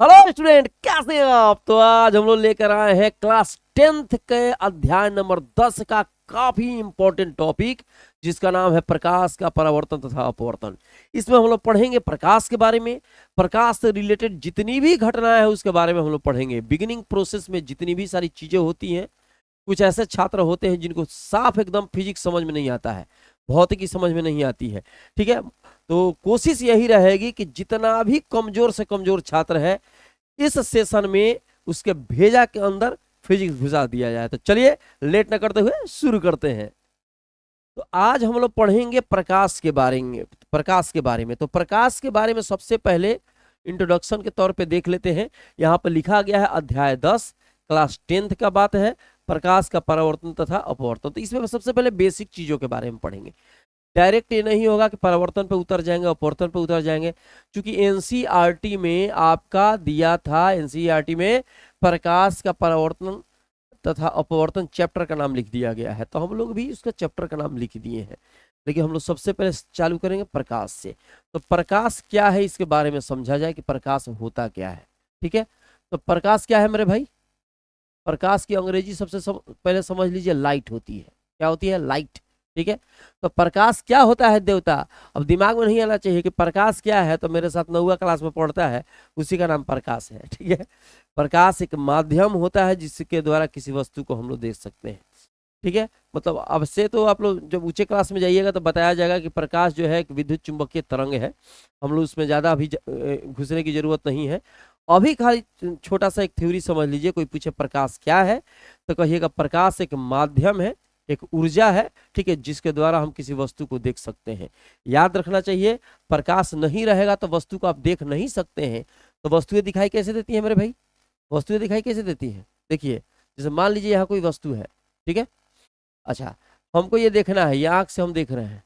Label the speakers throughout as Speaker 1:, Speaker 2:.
Speaker 1: Hello student, कैसे हैं आप। तो आज हम लोग लेकर आए हैं क्लास 10th के अध्याय नंबर 10 का काफी इंपॉर्टेंट टॉपिक, जिसका नाम है प्रकाश का परावर्तन तथा अपवर्तन। इसमें हम लोग पढ़ेंगे प्रकाश के बारे में, प्रकाश से रिलेटेड जितनी भी घटनाएं हैं उसके बारे में हम लोग पढ़ेंगे। बिगिनिंग प्रोसेस में जितनी भी सारी चीजें होती हैं, कुछ ऐसे छात्र होते हैं जिनको साफ एकदम फिजिक्स समझ में नहीं आता है, भौतिकी समझ में नहीं आती है। ठीक है, तो कोशिश यही रहेगी कि जितना भी कमजोर से कमजोर छात्र है इस सेशन में उसके भेजा के अंदर फिजिक्स घुसा दिया जाए। तो चलिए लेट न करते हुए शुरू करते हैं। तो आज हम लोग पढ़ेंगे प्रकाश के बारे में। तो प्रकाश के बारे में सबसे पहले इंट्रोडक्शन के तौर पे देख लेते हैं। यहाँ पर लिखा गया है अध्याय 10 क्लास 10th का बात है, प्रकाश का परावर्तन तथा अपवर्तन। तो इसमें सबसे पहले बेसिक चीजों के बारे में पढ़ेंगे। डायरेक्ट ये नहीं होगा कि परावर्तन पे उतर जाएंगे अपवर्तन पे उतर जाएंगे, क्योंकि एनसीईआरटी में आपका दिया था, एनसीईआरटी में प्रकाश का परावर्तन तथा अपवर्तन चैप्टर का नाम लिख दिया गया है, तो हम लोग भी उसका चैप्टर का नाम लिख दिए हैं। लेकिन हम लोग सबसे पहले चालू करेंगे प्रकाश से। तो प्रकाश क्या है इसके बारे में समझा जाए कि प्रकाश होता क्या है। ठीक है, तो प्रकाश क्या है मेरे भाई। प्रकाश की अंग्रेजी सबसे पहले समझ लीजिए, लाइट होती है। क्या होती है? लाइट। ठीक है, तो प्रकाश क्या होता है देवता। अब दिमाग में नहीं आना चाहिए कि प्रकाश क्या है, तो मेरे साथ 9वीं क्लास में पढ़ता है उसी का नाम प्रकाश है। ठीक है, प्रकाश एक माध्यम होता है जिसके द्वारा किसी वस्तु को हम लोग देख सकते हैं। ठीक है, मतलब अब से तो आप लोग जब ऊंचे क्लास में जाइएगा तो बताया जाएगा कि प्रकाश जो है एक विद्युत चुंबकीय तरंग है। हम लोग उसमें ज्यादा अभी घुसने की जरूरत नहीं है। अभी खाली छोटा सा एक थ्योरी समझ लीजिए। कोई पूछे प्रकाश क्या है तो कहिएगा प्रकाश एक माध्यम है, एक ऊर्जा है। ठीक है, जिसके द्वारा हम किसी वस्तु को देख सकते हैं। याद रखना चाहिए, प्रकाश नहीं रहेगा तो वस्तु को आप देख नहीं सकते हैं। तो वस्तुएं दिखाई कैसे देती है मेरे भाई? वस्तुएं दिखाई कैसे देती है? देखिए, जैसे मान लीजिए यहाँ कोई वस्तु है। ठीक है, अच्छा, हमको ये देखना है, ये आंख से हम देख रहे हैं।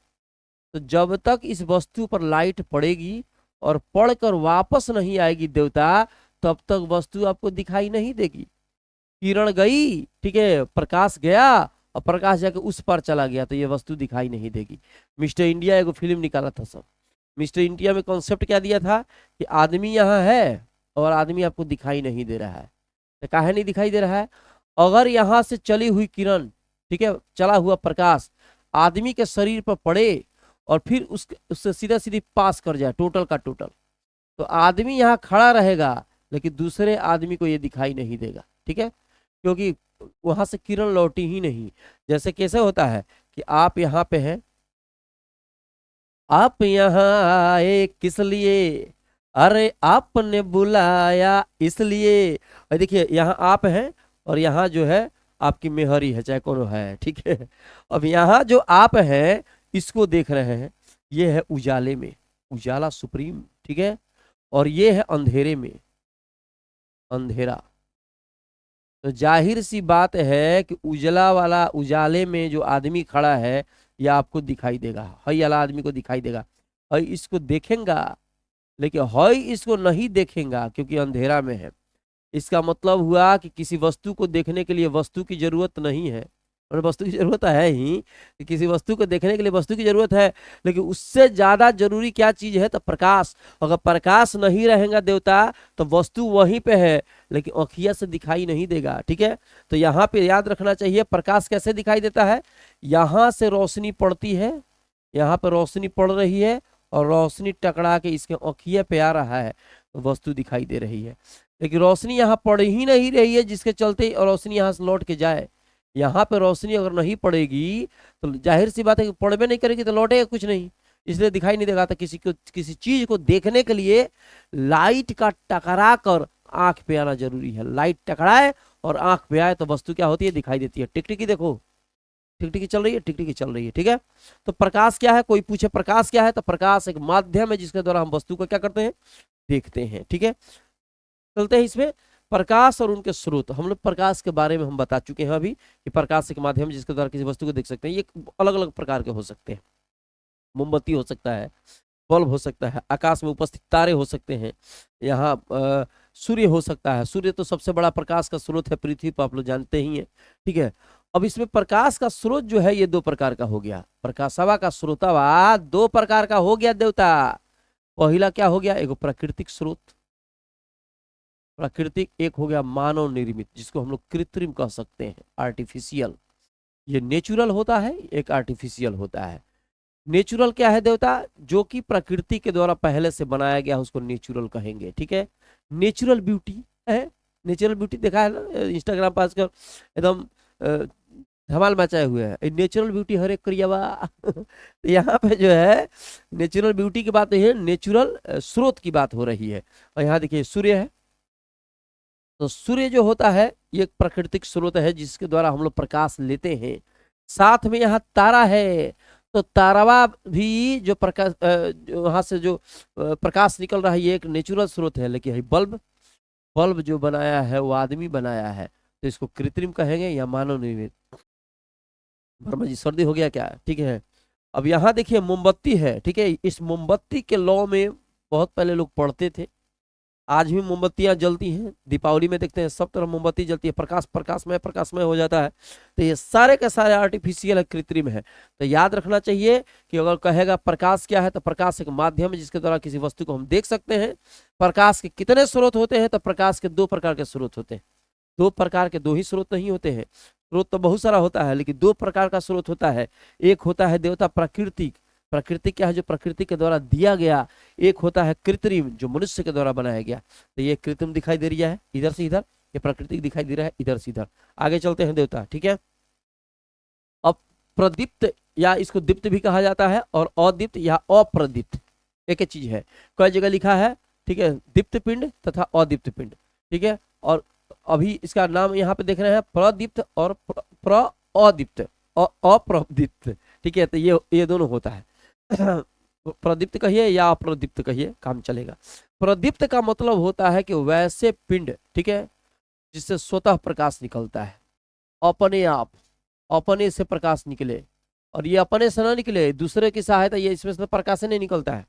Speaker 1: तो जब तक इस वस्तु पर लाइट पड़ेगी और पढ़कर वापस नहीं आएगी देवता, तब तक वस्तु आपको दिखाई नहीं देगी। किरण गई, ठीक है, प्रकाश गया और प्रकाश जाके उस पर चला गया तो ये वस्तु दिखाई नहीं देगी। मिस्टर इंडिया एगो फिल्म निकाला था सब। मिस्टर इंडिया में कॉन्सेप्ट क्या दिया था कि आदमी यहाँ है और आदमी आपको दिखाई नहीं दे रहा है। तो काहे नहीं दिखाई दे रहा है? अगर यहाँ से चली हुई किरण, ठीक है, चला हुआ प्रकाश आदमी के शरीर पर पड़े और फिर उससे सीधा सीधी पास कर जाए टोटल का टोटल, तो आदमी यहाँ खड़ा रहेगा लेकिन दूसरे आदमी को ये दिखाई नहीं देगा। ठीक है, क्योंकि वहां से किरण लौटी ही नहीं। जैसे कैसे होता है कि आप यहाँ पे हैं, आप यहाँ आए किस लिए, अरे आपने बुलाया इसलिए। और देखिए यहाँ आप हैं और यहाँ जो है आपकी मेहरी है, चाहे कौन है। ठीक है, अब यहाँ जो आप हैं इसको देख रहे हैं, ये है उजाले में, उजाला सुप्रीम। ठीक है, और ये है अंधेरे में, अंधेरा। तो जाहिर सी बात है कि उजला वाला, उजाले में जो आदमी खड़ा है यह आपको दिखाई देगा, हई वाला आदमी को दिखाई देगा। हई इसको देखेगा लेकिन हई इसको नहीं देखेगा क्योंकि अंधेरा में है। इसका मतलब हुआ कि किसी वस्तु को देखने के लिए वस्तु की जरूरत नहीं है, और वस्तु की जरूरत है ही कि किसी वस्तु को देखने के लिए वस्तु की जरूरत है, लेकिन उससे ज्यादा जरूरी क्या चीज है? तो प्रकाश। अगर प्रकाश नहीं रहेगा देवता तो वस्तु वहीं पे है लेकिन आँखिया से दिखाई नहीं देगा। ठीक है, तो यहाँ पे याद रखना चाहिए प्रकाश कैसे दिखाई देता है। यहाँ से रोशनी पड़ती है, यहाँ पे रोशनी पड़ रही है और रोशनी टकरा के इसके आँखिया पे आ रहा है तो वस्तु दिखाई दे रही है। लेकिन रोशनी यहाँ पड़ ही नहीं रही है जिसके चलते रोशनी यहाँ से लौट के जाए। यहाँ पे रोशनी अगर नहीं पड़ेगी तो जाहिर सी बात है कि पड़बे नहीं करेगी तो लौटेगा कुछ नहीं, इसलिए दिखाई नहीं देगा। तो किसी चीज को देखने के लिए लाइट का टकरा कर आंख पे आना जरूरी है। लाइट टकराए और आंख पे आए तो वस्तु क्या होती है? दिखाई देती है। टिकटिकी देखो, टिकटिकी चल रही है, टिकटिकी चल रही है। ठीक है, तो प्रकाश क्या है? कोई पूछे प्रकाश क्या है तो प्रकाश एक माध्यम है जिसके द्वारा हम वस्तु को क्या करते हैं? देखते हैं। ठीक है, चलते हैं इसमें। प्रकाश और उनके स्रोत, हम लोग प्रकाश के बारे में हम बता चुके हैं अभी कि प्रकाश एक माध्यम जिसके द्वारा किसी वस्तु को देख सकते हैं। ये अलग अलग प्रकार के हो सकते हैं। मोमबत्ती हो सकता है, बल्ब हो सकता है, आकाश में उपस्थित तारे हो सकते हैं, यहाँ सूर्य हो सकता है। सूर्य तो सबसे बड़ा प्रकाश का स्रोत है पृथ्वी पर, आप लोग जानते ही हैं। ठीक है, अब इसमें प्रकाश का स्रोत जो है ये दो प्रकार का हो गया। प्रकाशवा का स्रोतवा दो प्रकार का हो गया देवता। पहला क्या हो गया? एगो प्राकृतिक स्रोत, प्राकृतिक, एक हो गया मानव निर्मित, जिसको हम लोग कृत्रिम कह सकते हैं, आर्टिफिशियल। ये नेचुरल होता है, एक आर्टिफिशियल होता है। नेचुरल क्या है देवता? जो कि प्रकृति के द्वारा पहले से बनाया गया, उसको नेचुरल कहेंगे। ठीक है, नेचुरल ब्यूटी है। नेचुरल ब्यूटी देखा है ना इंस्टाग्राम पर आजकल, एकदम धमाल मचाए हुए हैं, नेचुरल ब्यूटी हर एक करिएवा। तो यहाँ पे जो है नेचुरल ब्यूटी की बात नहीं है, नेचुरल स्रोत की बात हो रही है। और यहाँ देखिए सूर्य है, तो सूर्य जो होता है ये एक प्राकृतिक स्रोत है, जिसके द्वारा हम लोग प्रकाश लेते हैं। साथ में यहाँ तारा है, तो तारावा भी जो प्रकाश वहां से जो प्रकाश निकल रहा है, ये एक नेचुरल स्रोत है। लेकिन बल्ब, बल्ब जो बनाया है वो आदमी बनाया है, तो इसको कृत्रिम कहेंगे या मानव निर्मित। वर्मा जी सर्दी हो गया क्या? ठीक है, अब यहाँ देखिए मोमबत्ती है। ठीक है, इस मोमबत्ती के लॉ में बहुत पहले लोग पढ़ते थे, आज भी मोमबत्तियां जलती हैं। दीपावली में देखते हैं सब तरफ मोमबत्ती जलती है, प्रकाश प्रकाशमय हो जाता है। तो ये सारे के सारे आर्टिफिशियल है, कृत्रिम है। तो याद रखना चाहिए कि अगर कहेगा प्रकाश क्या है, तो प्रकाश एक माध्यम है जिसके द्वारा किसी वस्तु को हम देख सकते हैं। प्रकाश के कितने स्रोत होते हैं? तो प्रकाश के दो प्रकार के स्रोत होते हैं। दो प्रकार के, दो ही स्रोत नहीं होते हैं, स्रोत तो बहुत सारा होता है, लेकिन दो प्रकार का स्रोत होता है। एक होता है देवता प्राकृतिक, प्रकृति क्या है? जो प्रकृति के द्वारा दिया गया। एक होता है कृत्रिम, जो मनुष्य के द्वारा बनाया गया। तो ये कृत्रिम दिखाई दे रहा है इधर से इधर, ये प्राकृतिक दिखाई दे रहा है इधर से इधर। आगे चलते हैं देवता। ठीक है, अब प्रदीप्त या इसको दीप्त भी कहा जाता है, और अदीप्त या अप्रदीप्त एक चीज है। कई जगह लिखा है, ठीक है, दीप्त पिंड तथा अदीप्त पिंड। ठीक है, और अभी इसका नाम यहाँ पे देख रहे हैं प्रदीप्त और अदीप्त, अप्रदीप्त। ठीक है, तो ये दोनों होता है। प्रदीप्त कहिए या अप्रदीप्त कहिए, काम चलेगा। प्रदीप्त का मतलब होता है कि वैसे पिंड, ठीक है, जिससे स्वतः प्रकाश निकलता है, अपने आप, अपने से प्रकाश निकले। और ये अपने से ना निकले, दूसरे की सहायता, ये इसमें से प्रकाश नहीं निकलता है।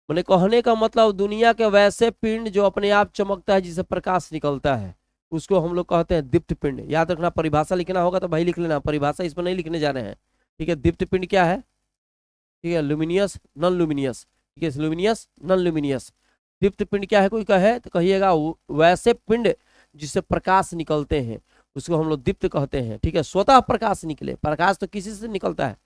Speaker 1: मैंने कहने का मतलब दुनिया के वैसे पिंड जो अपने आप चमकता है, जिससे प्रकाश निकलता है, उसको हम लोग कहते हैं दीप्त पिंड। याद रखना, परिभाषा लिखना होगा तो भाई लिख लेना, परिभाषा इसमें नहीं लिखने जा रहे हैं। ठीक है, दीप्त पिंड क्या है? ठीक है, लुमिनियस, नॉन लुमिनियस। ठीक है, लुमिनियस, नॉन लुमिनियस। दीप्त पिंड क्या है? कोई कहे तो कहिएगा वैसे पिंड जिससे प्रकाश निकलते हैं, उसको हम लोग दीप्त कहते हैं। ठीक है, स्वतः प्रकाश निकले, प्रकाश तो किसी से निकलता है,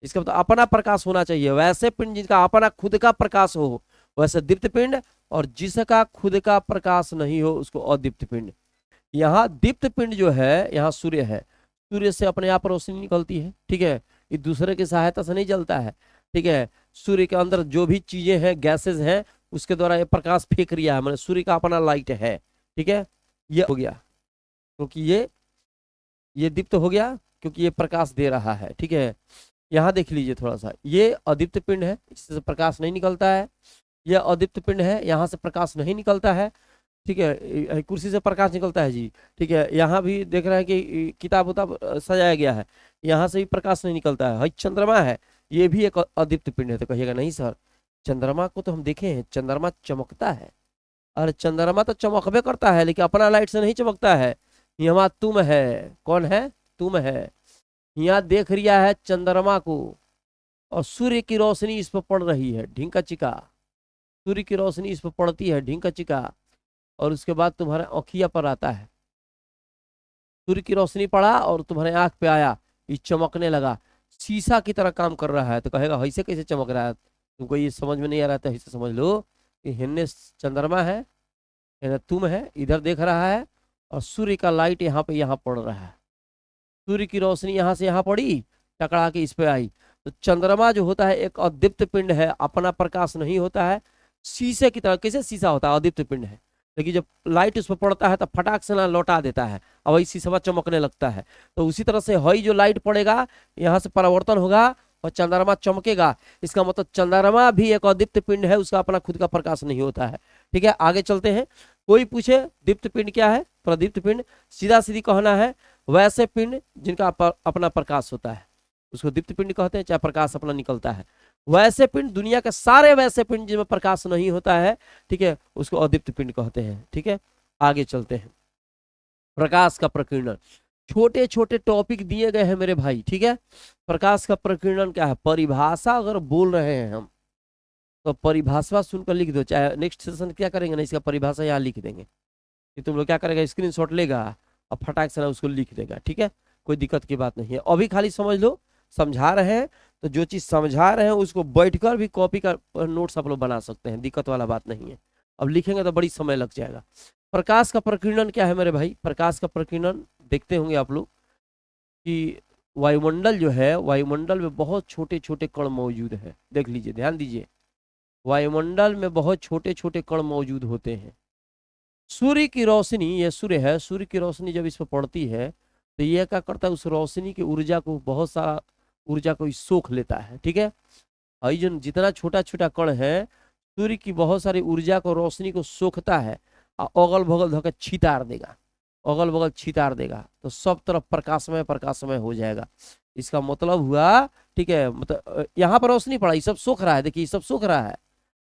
Speaker 1: इसका मतलब अपना प्रकाश होना चाहिए। वैसे पिंड जिनका अपना खुद का प्रकाश हो, वैसे दीप्त पिंड, और जिसका खुद का प्रकाश नहीं हो, उसको अदीप्त पिंड। यहाँ दीप्त पिंड जो है, यहाँ सूर्य है, सूर्य से अपने आप रोशनी निकलती है। ठीक है, ये दूसरे की सहायता से नहीं जलता है। ठीक है, सूर्य के अंदर जो भी चीजें हैं, गैसेज हैं, उसके द्वारा ये प्रकाश फेंक रिया है, मतलब सूर्य का अपना लाइट है। ठीक है, ये हो गया, क्योंकि ये दीप्त हो गया क्योंकि ये प्रकाश दे रहा है। ठीक है, यहाँ देख लीजिए थोड़ा सा, ये अदीप्त पिंड है, इससे प्रकाश नहीं निकलता है। यह अदीप्त पिंड है, यहाँ से प्रकाश नहीं निकलता है। ठीक है, कुर्सी से प्रकाश निकलता है जी। ठीक है, यहाँ भी देख रहे हैं कि किताब उताब सजाया गया है, यहाँ से भी प्रकाश नहीं निकलता है। चंद्रमा है, ये भी एक अदीप्त पिंड है। तो कहिएगा नहीं सर, चंद्रमा को तो हम देखे हैं, चंद्रमा चमकता है। अरे चंद्रमा तो चमकबे करता है, लेकिन अपना लाइट से नहीं चमकता है। यहाँ तुम है, कौन है? तुम है। यहाँ देख रिया है चंद्रमा को, और सूर्य की रोशनी इस पर पड़ रही है, ढींका चिका। सूर्य की रोशनी इस पर पड़ती है, ढींका चिका, और उसके बाद तुम्हारे आँखिया पर आता है। सूर्य की रोशनी पड़ा और तुम्हारे आंख पे आया, ये चमकने लगा, शीशा की तरह काम कर रहा है। तो कहेगा ऐसे कैसे चमक रहा है? तुमको ये समझ में नहीं आ रहा था, ऐसे समझ लो कि हिन्ने चंद्रमा है, हिन्ने तुम है, इधर देख रहा है, और सूर्य का लाइट यहाँ पे यहाँ पड़ रहा है। सूर्य की रोशनी यहाँ से यहाँ पड़ी, टकरा के इस पे आई। तो चंद्रमा जो होता है एक अदीप्त पिंड है, अपना प्रकाश नहीं होता है, शीशे की तरह। कैसे शीशा होता है? अदीप्त पिंड है, लेकिन जब लाइट उस पर पड़ता है तो फटाक से ना लौटा देता है, और वही शीशा चमकने लगता है। तो उसी तरह से हई जो लाइट पड़ेगा, यहाँ से परावर्तन होगा और चंद्रमा चमकेगा। इसका मतलब चंद्रमा भी एक अदीप्त पिंड है, उसका अपना खुद का प्रकाश नहीं होता है। ठीक है, आगे चलते हैं। कोई पूछे दीप्त पिंड क्या है, प्रदीप्त पिंड, सीधा सीधी कहना है वैसे पिंड जिनका अपना प्रकाश होता है, उसको दीप्त पिंड कहते हैं, चाहे प्रकाश अपना निकलता है। वैसे पिंड, दुनिया के सारे वैसे पिंड जिनमें प्रकाश नहीं होता है, ठीक है, उसको अदीप्त पिंड कहते हैं। ठीक है, आगे चलते हैं। प्रकाश का प्रकीर्णन, छोटे छोटे टॉपिक दिए गए हैं मेरे भाई। ठीक है, प्रकाश का प्रकीर्णन क्या है? परिभाषा अगर बोल रहे हैं हम, तो परिभाषा सुनकर लिख दो, चाहे नेक्स्ट सेशन क्या करेंगे ना, इसका परिभाषा यहाँ लिख देंगे कि तुम लोग क्या करेगा, स्क्रीनशॉट लेगा और फटाक से ना उसको लिख देगा, ठीक है, कोई दिक्कत की बात नहीं है। अभी खाली समझ लो, समझा रहे हैं तो जो चीज समझा रहे हैं उसको बैठकर भी कॉपी का नोट्स आप लोग बना सकते हैं, दिक्कत वाला बात नहीं है। अब लिखेंगे तो बड़ी समय लग जाएगा। प्रकाश का प्रकीर्णन क्या है मेरे भाई? प्रकाश का प्रकीर्णन देखते होंगे आप लोग कि वायुमंडल जो है, वायुमंडल में बहुत छोटे छोटे कण मौजूद है। देख लीजिए, ध्यान दीजिए, वायुमंडल में बहुत छोटे छोटे कण मौजूद होते हैं। सूर्य की रोशनी, ये सूर्य है, सूर्य की रोशनी जब इस पर पड़ती है तो ये क्या करता है, उस रोशनी की ऊर्जा को, बहुत सारा ऊर्जा को सोख लेता है, ठीक है। और ये जो जितना छोटा छोटा कण है, सूर्य की बहुत सारी ऊर्जा को, रोशनी को सोखता है और अगल बगल धोकर छितार देगा, अगल बगल छितार देगा, तो सब तरफ प्रकाशमय प्रकाशमय हो जाएगा। इसका मतलब हुआ, ठीक है, मतलब यहाँ पर रोशनी पड़ा, ये सब सोख रहा है, देखिए ये सब सोख रहा है,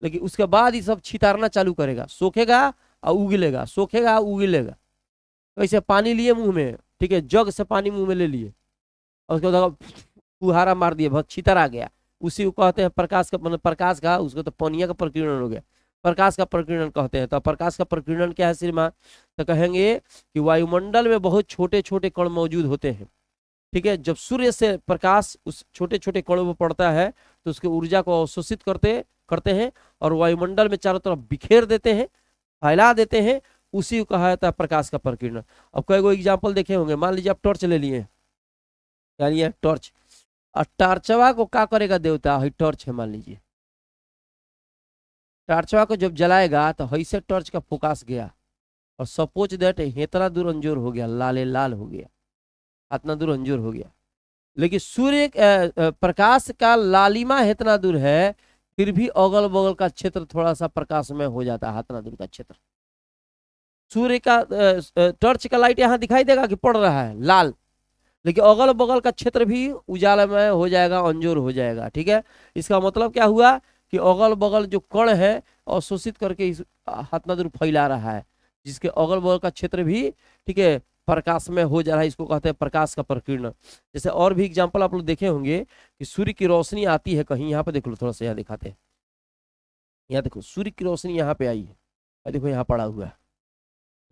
Speaker 1: लेकिन उसके बाद ये सब छितारना चालू करेगा, सोखेगा और उगलेगा, सोखेगा उगलेगा। वैसे पानी लिए मुंह में, ठीक है, जग से पानी मुंह में ले लिए और उसके बाद फुहारा मार दिए, बहुत छितर आ गया, उसी को कहते हैं प्रकाश का, मतलब प्रकाश का, उसको तो पानिया का प्रकीर्णन हो गया, प्रकाश का प्रकीर्णन कहते हैं। तो प्रकाश का प्रकीर्णन क्या है श्रीमान? तो कहेंगे कि वायुमंडल में बहुत छोटे छोटे कण मौजूद होते हैं, ठीक है। जब सूर्य से प्रकाश उस छोटे छोटे कणों पर पड़ता है तो उसके ऊर्जा को अवशोषित करते हैं और वायुमंडल में चारों तरफ बिखेर देते हैं, फैला देते हैं, उसी को कहा जाता है प्रकाश का प्रकीर्णन। अब कई गो एग्जाम्पल देखे होंगे, मान लीजिए आप टॉर्च ले लिए, यानी ये टॉर्च, और टार्चवा को क्या करेगा देवता, है टॉर्च है मान लीजिए, टार्चवा को जब जलाएगा तो ऐसे टॉर्च का फोकस गया और सपोज दैट इतना दूर अंजोर हो गया, लाले लाल हो गया, इतना दूर अंजोर हो गया। लेकिन सूर्य प्रकाश का लालिमा इतना दूर है, फिर भी अगल बगल का क्षेत्र थोड़ा सा प्रकाशमय हो जाता है, इतना दूर का क्षेत्र। सूर्य का टॉर्च का लाइट यहाँ दिखाई देगा कि पड़ रहा है लाल, लेकिन अगल बगल का क्षेत्र भी उजालामय हो जाएगा, अंजोर हो जाएगा, ठीक है। इसका मतलब क्या हुआ कि अगल बगल जो कण है अवशोषित करके इस इतना दूर फैला रहा है, जिसके अगल बगल का क्षेत्र भी, ठीक है, प्रकाश में हो जा रहा है, इसको कहते हैं प्रकाश का प्रकीर्णन। जैसे और भी एग्जाम्पल आप लोग देखे होंगे कि सूर्य की रोशनी आती है कहीं, यहाँ पे देख लो, थोड़ा सा यहाँ दिखाते हैं, यहाँ देखो सूर्य की रोशनी यहाँ पे आई है, देखो यहाँ पड़ा हुआ है,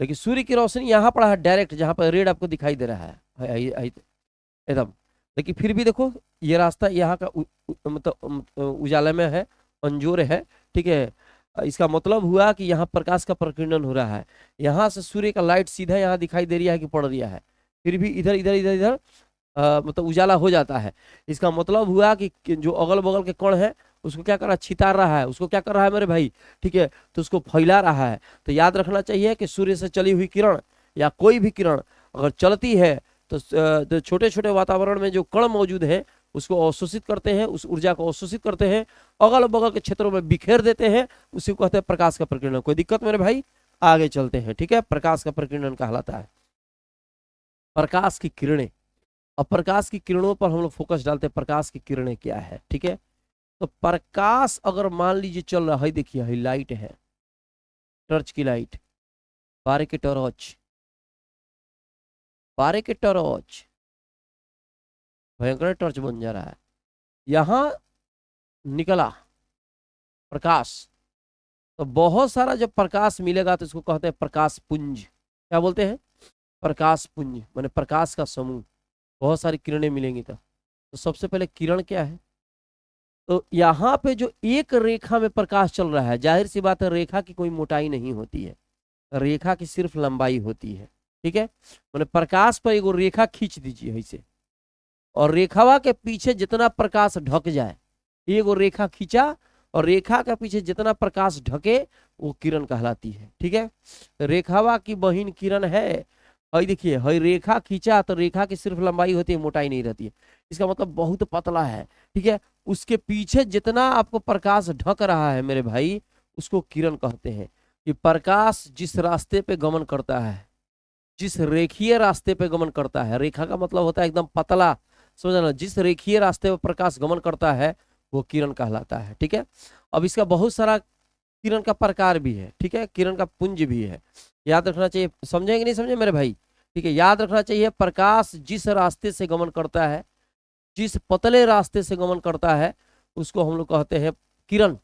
Speaker 1: लेकिन सूर्य की रोशनी यहाँ पड़ा है डायरेक्ट, जहाँ पर रेड आपको दिखाई दे रहा है एकदम, लेकिन फिर भी देखो ये रास्ता यहाँ का मतलब उजाला में है, अंजोर है, ठीक है। इसका मतलब हुआ कि यहाँ प्रकाश का प्रकीर्णन हो रहा है, यहाँ से सूर्य का लाइट सीधा यहाँ दिखाई दे रहा है कि पड़ रहा है, फिर भी इधर इधर इधर इधर मतलब उजाला हो जाता है। इसका मतलब हुआ कि जो अगल बगल के कण है उसको क्या कर रहा है, छितार रहा है, उसको क्या कर रहा है मेरे भाई, ठीक है, तो उसको फैला रहा है। तो याद रखना चाहिए कि सूर्य से चली हुई किरण या कोई भी किरण अगर चलती है तो छोटे छोटे वातावरण में जो कण मौजूद हैं उसको अवशोषित करते हैं, उस ऊर्जा को अवशोषित करते हैं, अगल बगल के क्षेत्रों में बिखेर देते हैं, उसी को कहते हैं प्रकाश का प्रकीर्णन। कोई दिक्कत मेरे भाई? आगे चलते हैं, ठीक है। प्रकाश का प्रकीर्णन कहलाता है प्रकाश की किरणें। अब प्रकाश की किरणों पर हम लोग फोकस डालते हैं, प्रकाश की किरणें क्या है, ठीक है। तो प्रकाश अगर मान लीजिए चल रहा है, देखिए है लाइट है, टॉर्च की लाइट, 12 के टॉर्च, 12 के टॉर्च, भयंकर टॉर्च बन जा रहा है, यहां निकला प्रकाश, तो बहुत सारा जब प्रकाश मिलेगा तो इसको कहते हैं प्रकाश पुंज। क्या बोलते हैं? प्रकाश पुंज, माने प्रकाश का समूह, बहुत सारी किरणें मिलेंगी। तो सबसे पहले किरण क्या है, तो यहाँ पे जो एक रेखा में प्रकाश चल रहा है, जाहिर सी बात है रेखा की कोई मोटाई नहीं होती है, रेखा की सिर्फ लंबाई होती है, ठीक है। मैंने प्रकाश पर एक रेखा खींच दीजिए ऐसे, और रेखावा के पीछे जितना प्रकाश ढक जाए, एक रेखा खींचा और रेखा के पीछे जितना प्रकाश ढके वो किरण कहलाती है, ठीक है। रेखावा की बहिन किरण है, हई देखिए, हई रेखा खींचा तो रेखा की सिर्फ लंबाई होती है, मोटाई नहीं रहती है, इसका मतलब बहुत पतला है, ठीक है। उसके पीछे जितना आपको प्रकाश ढक रहा है मेरे भाई, उसको किरण कहते हैं। कि प्रकाश जिस रास्ते पे गमन करता है, जिस रेखीय रास्ते पे गमन करता है, रेखा का मतलब होता है एकदम पतला, समझना, जिस रेखीय रास्ते पे प्रकाश गमन करता है वो किरण कहलाता है, ठीक है। अब इसका बहुत सारा किरण का प्रकार भी है, ठीक है, किरण का पुंज भी है, याद रखना चाहिए। समझेंगे नहीं समझे मेरे भाई? ठीक है, याद रखना चाहिए, प्रकाश जिस रास्ते से गमन करता है, जिस पतले रास्ते से गमन करता है, उसको हम लोग कहते हैं किरण,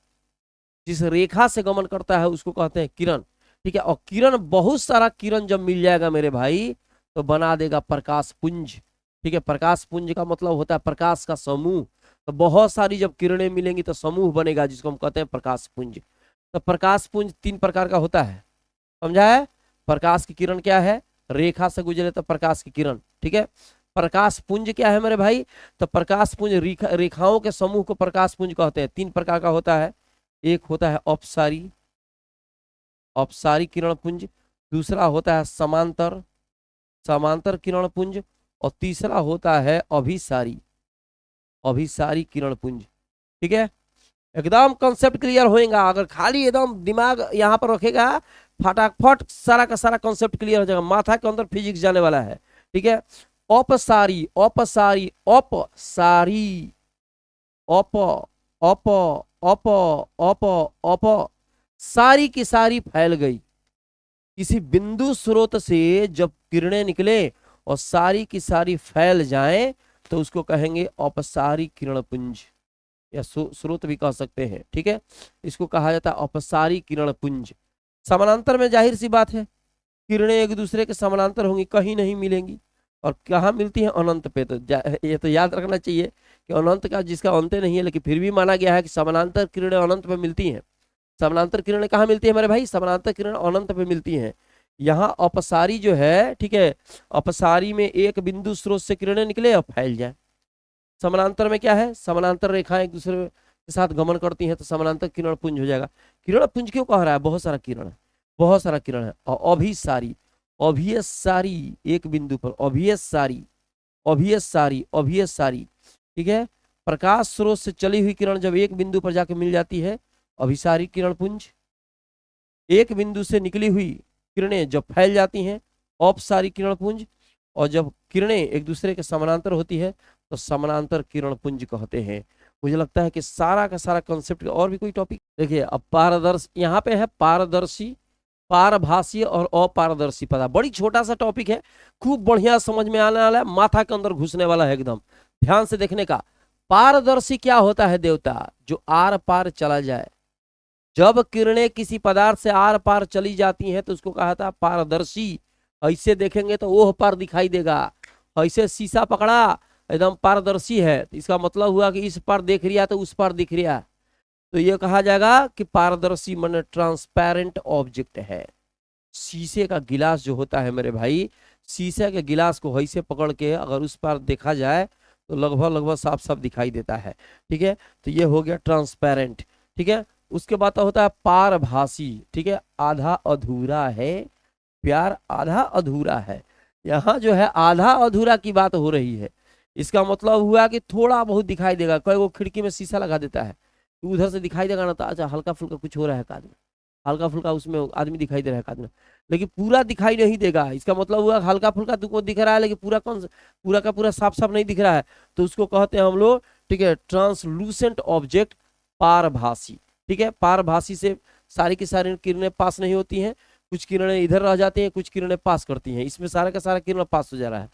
Speaker 1: जिस रेखा से गमन करता है उसको कहते हैं किरण, ठीक है। और किरण, बहुत सारा किरण जब मिल जाएगा मेरे भाई तो बना देगा प्रकाश पुंज, ठीक है। प्रकाश पुंज का मतलब होता है प्रकाश का समूह। तो बहुत सारी जब किरणें मिलेंगी तो समूह बनेगा जिसको हम कहते हैं प्रकाश पुंज। तो प्रकाश पुंज 3 प्रकार का होता है, समझा है। प्रकाश की किरण क्या है, रेखा से गुजरे तो प्रकाश की किरण, ठीक है। प्रकाश पुंज क्या है मेरे भाई, तो प्रकाश पुंज रेखाओं के समूह को प्रकाश पुंज कहते हैं। 3 प्रकार का होता है, एक होता है अपसारी, अपसारी किरण पुंज, दूसरा होता है समांतर, समांतर किरण पुंज, और तीसरा होता है अभिसारी, अभिसारी किरण पुंज, ठीक है। एकदम कंसेप्ट क्लियर होएगा अगर खाली एकदम दिमाग यहाँ पर रखेगा, फटाफट सारा का सारा कंसेप्ट क्लियर हो जाएगा, माथा के अंदर फिजिक्स जाने वाला है, ठीक है। अपसारी, अपसारी, अपसारी, up up up up up, सारी की सारी फैल गई। किसी बिंदु स्रोत से जब किरणें निकले और सारी की सारी फैल जाएं तो उसको कहेंगे अपसारी किरण पुंज, या स्रोत भी कह सकते हैं, ठीक है। इसको कहा जाता है अपसारी किरण पुंज। समानांतर में जाहिर सी बात है किरणें एक दूसरे के समानांतर होंगी, कहीं नहीं मिलेंगी। और कहाँ मिलती है, अनंत पे। तो ये तो याद रखना चाहिए कि अनंत का जिसका अंत नहीं है, लेकिन फिर भी माना गया है कि समानांतर किरणें अनंत पे मिलती हैं। समानांतर किरणें कहाँ मिलती है मेरे भाई, समानांतर किरण अनंत पे मिलती हैं। यहाँ अपसारी जो है, ठीक है, अपसारी में एक बिंदु स्रोत से किरणें निकले और फैल जाए। समानांतर में क्या है, समानांतर रेखाएं एक दूसरे के साथ गमन करती हैं तो समानांतर किरण पुंज हो जाएगा। किरण पुंज क्यों कह रहा है, बहुत सारा किरण है, बहुत सारा किरण है। और अभिसारी, अभिसारी एक बिंदु पर, अभिसारी, अभिसारी, अभिसारी, ठीक है। प्रकाश स्रोत से चली हुई किरण जब एक बिंदु पर जाके मिल जाती है, अभिसारी किरण पुंज। एक बिंदु से निकली हुई किरणें जब फैल जाती हैं, अपसारी किरण पुंज। और जब किरणें एक दूसरे के समानांतर होती है तो समानांतर किरण पुंज कहते हैं। मुझे लगता है कि सारा का सारा कॉन्सेप्ट। और भी कोई टॉपिक देखिए, अब पारदर्शी, यहाँ पे है पारदर्शी, पारभासीय और अपारदर्शी पदार्थ। बड़ी छोटा सा टॉपिक है, खूब बढ़िया समझ में आने वाला है, माथा के अंदर घुसने वाला है, एकदम ध्यान से देखने का। पारदर्शी क्या होता है देवता, जो आर पार चला जाए। जब किरणें किसी पदार्थ से आर पार चली जाती हैं तो उसको कहा था पारदर्शी। ऐसे देखेंगे तो ओह पार दिखाई देगा, ऐसे शीशा पकड़ा एकदम पारदर्शी है, तो इसका मतलब हुआ कि इस पार देख रिया तो उस पार दिख रिया, तो ये कहा जाएगा कि पारदर्शी माने ट्रांसपेरेंट ऑब्जेक्ट है। शीशे का गिलास जो होता है मेरे भाई, शीशे के गिलास को ऐसे पकड़ के अगर उस पार देखा जाए तो लगभग लगभग साफ साफ दिखाई देता है, ठीक है। तो ये हो गया ट्रांसपेरेंट, ठीक है। उसके बाद होता है पारभासी, ठीक है, आधा अधूरा है प्यार, आधा अधूरा है। यहाँ जो है आधा अधूरा की बात हो रही है, इसका मतलब हुआ कि थोड़ा बहुत दिखाई देगा। कोई वो खिड़की में शीशा लगा देता है तो उधर से दिखाई देगा ना, तो अच्छा हल्का फुल्का कुछ हो रहा है आदमी, हल्का फुल्का उसमें आदमी दिखाई दे रहा है आदमी, लेकिन पूरा दिखाई नहीं देगा। इसका मतलब हुआ हल्का फुल्का तुमको दिख रहा है लेकिन पूरा कौन पूरा का पूरा साफ साफ नहीं दिख रहा है, तो उसको कहते हैं हम लोग, ठीक है, ट्रांसलूसेंट ऑब्जेक्ट, पारभासी, ठीक है। पारभासी से सारी की सारी किरणें पास नहीं होती हैं, कुछ किरणें इधर रह जाती हैं, कुछ किरणें पास करती हैं, इसमें सारा का सारा किरण पास हो जा रहा है।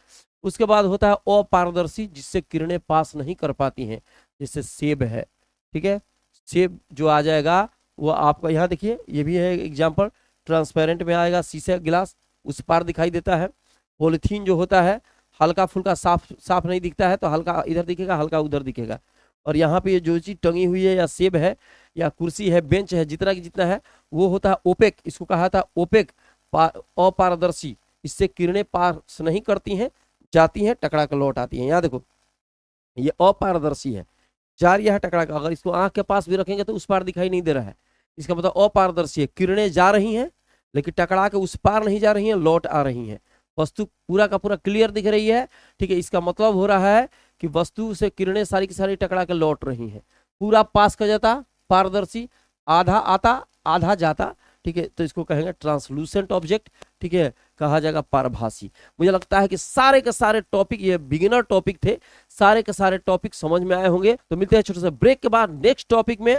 Speaker 1: उसके बाद होता है अपारदर्शी, जिससे किरणें पास नहीं कर पाती हैं, जैसे सेब है, ठीक है। सेब जो आ जाएगा वो आपका यहाँ देखिए, ये भी है एग्जाम्पल, ट्रांसपेरेंट में आएगा, शीशे गिलास उस पार दिखाई देता है। पॉलिथीन जो होता है हल्का फुल्का साफ साफ नहीं दिखता है, तो हल्का इधर दिखेगा हल्का उधर दिखेगा। और यहाँ पे ये जो चीज टंगी हुई है, या सेब है या कुर्सी है, बेंच है, जितना की जितना है वो होता है ओपेक, इसको कहा था ओपेक, अपारदर्शी। इससे किरणें पास नहीं करती हैं, जाती हैं टकरा कर लौट आती हैं। यहाँ देखो ये अपारदर्शी है, जा रही है टकरा कर, अगर इसको आंख के पास भी रखेंगे तो उस पार दिखाई नहीं दे रहा है, इसका मतलब अपारदर्शी है। किरणें जा रही हैं लेकिन टकरा के उस पार नहीं जा रही हैं, लौट आ रही हैं, वस्तु पूरा का पूरा क्लियर दिख रही है, ठीक है। इसका मतलब हो रहा है कि वस्तु से किरणें सारी की सारी टकरा के लौट रही हैं, पूरा पास कर जाता, पारदर्शी, आधा आता आधा जाता, ठीक है। तो इसको कहेंगे ट्रांसलूसेंट ऑब्जेक्ट, ठीक है, कहा जाएगा पारभासी। मुझे लगता है कि सारे के सारे टॉपिक, ये बिगिनर टॉपिक थे, सारे के सारे टॉपिक समझ में आए होंगे। तो मिलते हैं छोटे से ब्रेक के बाद नेक्स्ट टॉपिक में।